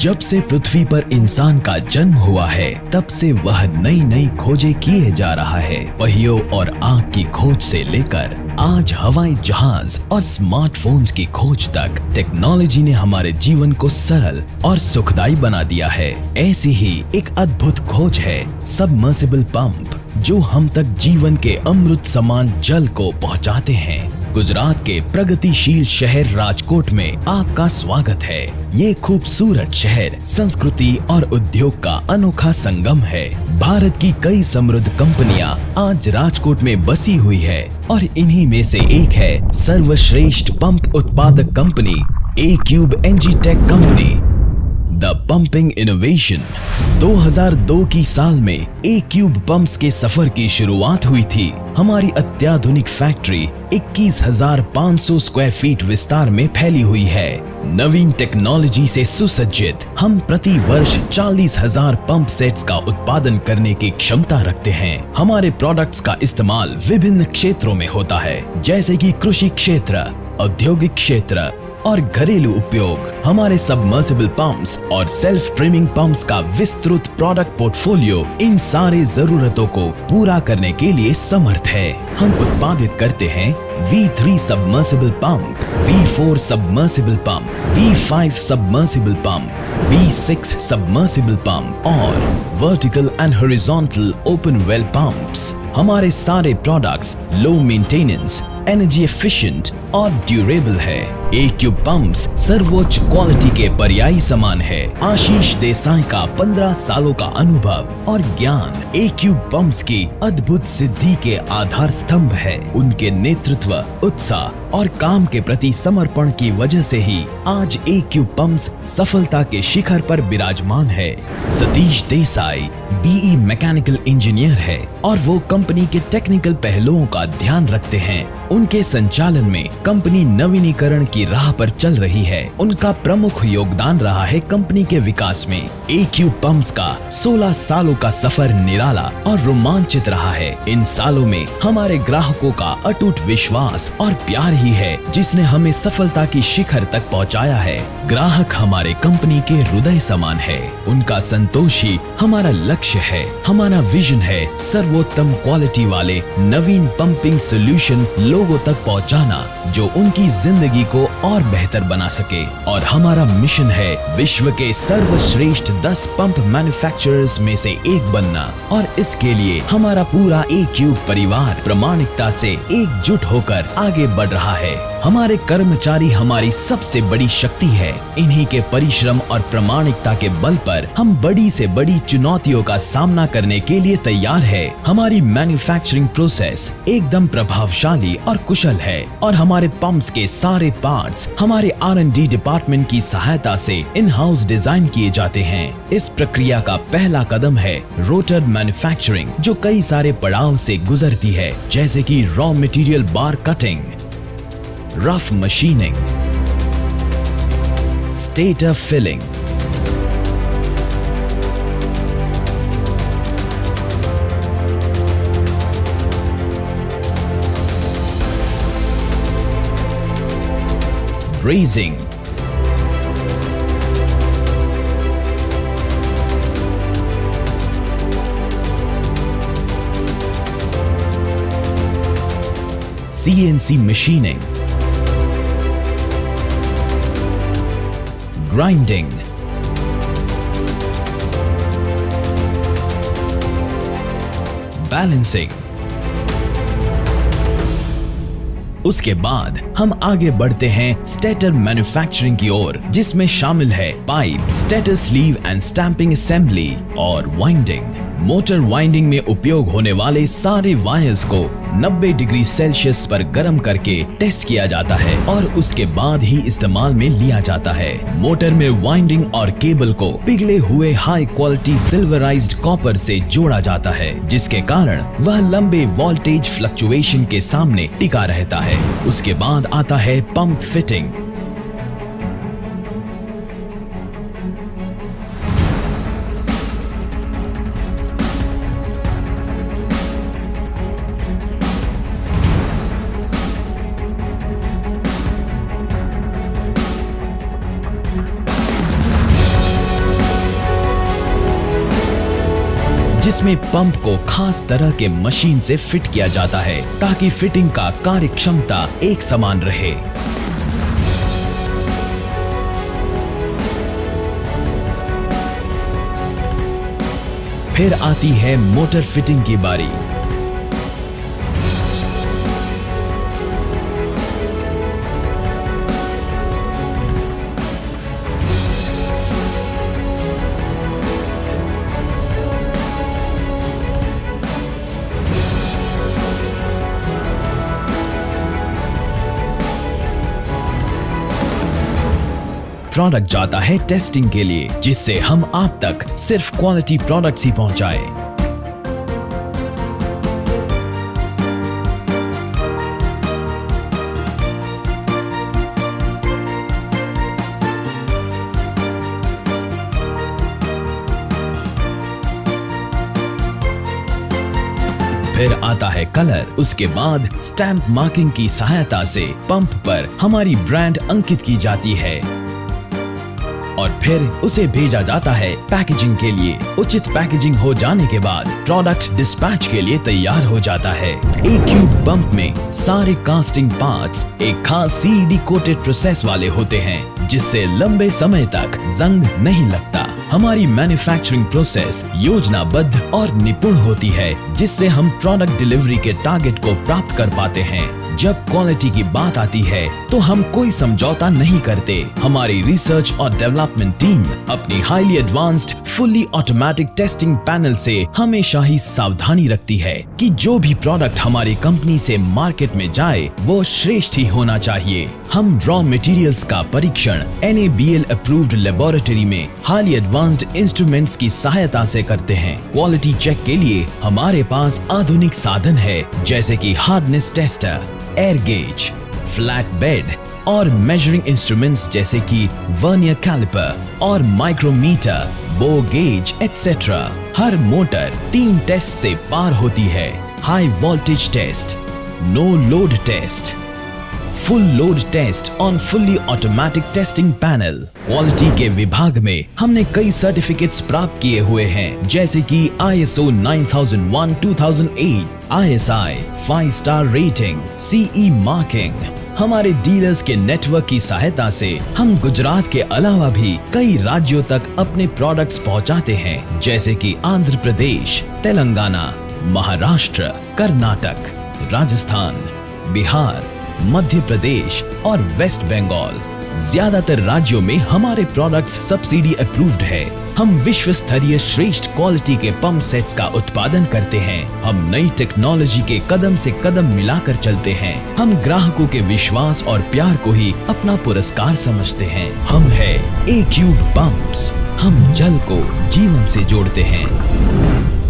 जब से पृथ्वी पर इंसान का जन्म हुआ है तब से वह नई नई खोजें किए जा रहा है। पहियों और आग की खोज से लेकर आज हवाई जहाज और स्मार्टफोन्स की खोज तक टेक्नोलॉजी ने हमारे जीवन को सरल और सुखदायी बना दिया है। ऐसी ही एक अद्भुत खोज है सबमर्सिबल पंप, जो हम तक जीवन के अमृत समान जल को पहुंचाते हैं। गुजरात के प्रगतिशील शहर राजकोट में आपका स्वागत है। ये खूबसूरत शहर संस्कृति और उद्योग का अनोखा संगम है। भारत की कई समृद्ध कंपनियां आज राजकोट में बसी हुई है और इन्हीं में से एक है सर्वश्रेष्ठ पंप उत्पादक company A cube Energytech company. The pumping innovation 2002 की साल में ए क्यूब पंप्स के सफर की शुरुआत हुई थी। हमारी अत्याधुनिक फैक्ट्री 21,500 स्क्वायर फीट विस्तार में फैली हुई है। नवीन टेक्नोलॉजी से सुसज्जित हम प्रति वर्ष 40,000 पंप सेट्स का उत्पादन करने की क्षमता रखते हैं। हमारे प्रोडक्ट्स का इस्तेमाल विभिन्न क्षेत्रों में होता है, जैसे कि कृषि क्षेत्र, औद्योगिक क्षेत्र और घरेलू उपयोग। हमारे सबमर्सिबल पंप्स और सेल्फ ट्रिमिंग पंप्स का विस्तृत प्रोडक्ट पोर्टफोलियो इन सारे जरूरतों को पूरा करने के लिए समर्थ है। हम उत्पादित करते हैं V3 submersible pump, V4 submersible pump, V5 submersible pump, V6 submersible pump और vertical and horizontal open well pumps. हमारे सारे products low maintenance, energy efficient और ड्यूरेबल है। ए क्यूब पंप्स सर्वोच्च क्वालिटी के पर्यायी समान है। आशीष देसाई का 15 सालों का अनुभव और ज्ञान ए क्यूब पंप्स की अद्भुत सिद्धि के आधार स्तंभ है। उनके नेतृत्व, उत्साह और काम के प्रति समर्पण की वजह से ही आज ए क्यूब पंप्स सफलता के शिखर पर विराजमान है। Satish Desai BE mechanical engineer है और वो कंपनी के टेक्निकल पहलुओं का ध्यान रखते हैं। उनके संचालन में कंपनी नवीनीकरण की राह पर चल रही है। उनका प्रमुख योगदान रहा है कंपनी के विकास में। ए क्यूब पंप्स का 16 सालों का सफर निराला और रोमांचित रहा है। इन सालों में हमारे ग्राहकों का अटूट विश्वास और प्यार ही है जिसने हमें सफलता की शिखर तक पहुंचाया है। ग्राहक हमारे कंपनी के हृदय समान है। उनका संतोष ही हमारा लक्ष्य है। हमारा विजन है सर्वोत्तम क्वालिटी वाले नवीन पंपिंग सॉल्यूशन लोगों तक पहुंचाना, जो उनकी जिंदगी को और बेहतर बना सके। और हमारा मिशन है विश्व के सर्वश्रेष्ठ 10 पंप मैन्युफैक्चरर्स में से एक बनना। और इसके लिए हमारा पूरा ए क्यूब परिवार प्रामाणिकता से एकजुट होकर आगे बढ़ रहा है। हमारे कर्मचारी हमारी सबसे बड़ी शक्ति है। इन्हीं के परिश्रम और प्रामाणिकता के बल पर हम बड़ी से बड़ी चुनौतियों का सामना करने के लिए तैयार है। हमारी मैन्युफैक्चरिंग प्रोसेस एकदम प्रभावशाली और कुशल है और हमारे पंप्स के सारे पार्ट्स हमारे R&D डिपार्टमेंट की सहायता से इन हाउस डिजाइन किए जाते हैं। इस प्रक्रिया का पहला कदम है रोटर मैन्युफैक्चरिंग, जो कई सारे पड़ाव से गुजरती है, जैसे कि raw material bar cutting, rough machining, stator filling, brazing, CNC machining, grinding, balancing. उसके बाद हम आगे बढ़ते हैं स्टेटर मैन्युफैक्चरिंग की ओर, जिसमें शामिल है pipe, stator sleeve and stamping assembly और वाइंडिंग। मोटर वाइंडिंग में उपयोग होने वाले सारे वायर्स को 90 डिग्री सेल्सियस पर गर्म करके टेस्ट किया जाता है और उसके बाद ही इस्तेमाल में लिया जाता है। मोटर में वाइंडिंग और केबल को पिघले हुए हाई क्वालिटी सिल्वराइज्ड कॉपर से जोड़ा जाता है, जिसके कारण वह लंबे वोल्टेज फ्लक्चुएशन के सामने टिका रहता है। उसके बाद आता है पंप फिटिंग। जिसमें पंप को खास तरह के मशीन से फिट किया जाता है ताकि फिटिंग का कार्य क्षमता एक समान रहे। फिर आती है मोटर फिटिंग की बारी। प्रोडक्ट जाता है टेस्टिंग के लिए, जिससे हम आप तक सिर्फ क्वालिटी प्रोडक्ट्स ही पहुंचाए। फिर आता है कलर। उसके बाद स्टैंप मार्किंग की सहायता से पंप पर हमारी ब्रांड अंकित की जाती है और फिर उसे भेजा जाता है पैकेजिंग के लिए। उचित पैकेजिंग हो जाने के बाद प्रोडक्ट डिस्पैच के लिए तैयार हो जाता है। A-Cube पंप में सारे कास्टिंग पार्ट्स एक खास CED कोटेड प्रोसेस वाले होते हैं, जिससे लंबे समय तक जंग नहीं लगता। हमारी मैन्युफैक्चरिंग प्रोसेस योजनाबद्ध और निपुण होती है, जिससे हम प्रोडक्ट डिलीवरी के टारगेट को प्राप्त कर पाते हैं। जब क्वालिटी की बात आती है तो हम कोई समझौता नहीं करते। हमारी रिसर्च और डेवलपमेंट टीम अपनी highly advanced fully automatic testing panel से हमेशा ही सावधानी रखती है कि जो भी प्रोडक्ट हमारी कंपनी से मार्केट में जाए वो श्रेष्ठ ही होना चाहिए। हम रॉ मटेरियल्स का परीक्षण NABL अप्रूव्ड लेबोरेटरी में हाईली एडवांस्ड इंस्ट्रूमेंट्स की सहायता से करते हैं। क्वालिटी चेक के लिए हमारे पास आधुनिक साधन है, जैसे कि hardness tester, air gauge, flat bed और मेजरिंग इंस्ट्रूमेंट्स जैसे कि वर्नियर कैलिपर और माइक्रोमीटर, बो गेज एक्सेट्रा। हर मोटर 3 टेस्ट से पार होती है। High voltage test, no load test, full load test on fully automatic testing panel. Quality के विभाग में हमने कई सर्टिफिकेट्स प्राप्त किए हुए हैं, जैसे कि ISO 9001:2008, ISI 5 star rating, CE marking. हमारे डीलर्स के नेटवर्क की सहायता से हम गुजरात के अलावा भी कई राज्यों तक अपने प्रोडक्ट्स पहुंचाते हैं, जैसे कि आंध्र प्रदेश, तेलंगाना, महाराष्ट्र, कर्नाटक, राजस्थान, बिहार, मध्य प्रदेश और वेस्ट बंगाल। ज्यादातर राज्यों में हमारे प्रोडक्ट्स सब्सिडी अप्रूव्ड है। हम विश्व स्तरीय श्रेष्ठ क्वालिटी के पंप सेट्स का उत्पादन करते हैं। हम नई टेक्नोलॉजी के कदम से कदम मिलाकर चलते हैं। हम ग्राहकों के विश्वास और प्यार को ही अपना पुरस्कार समझते हैं। हम है A-Cube पंप्स। हम जल को जीवन से जोड़ते हैं।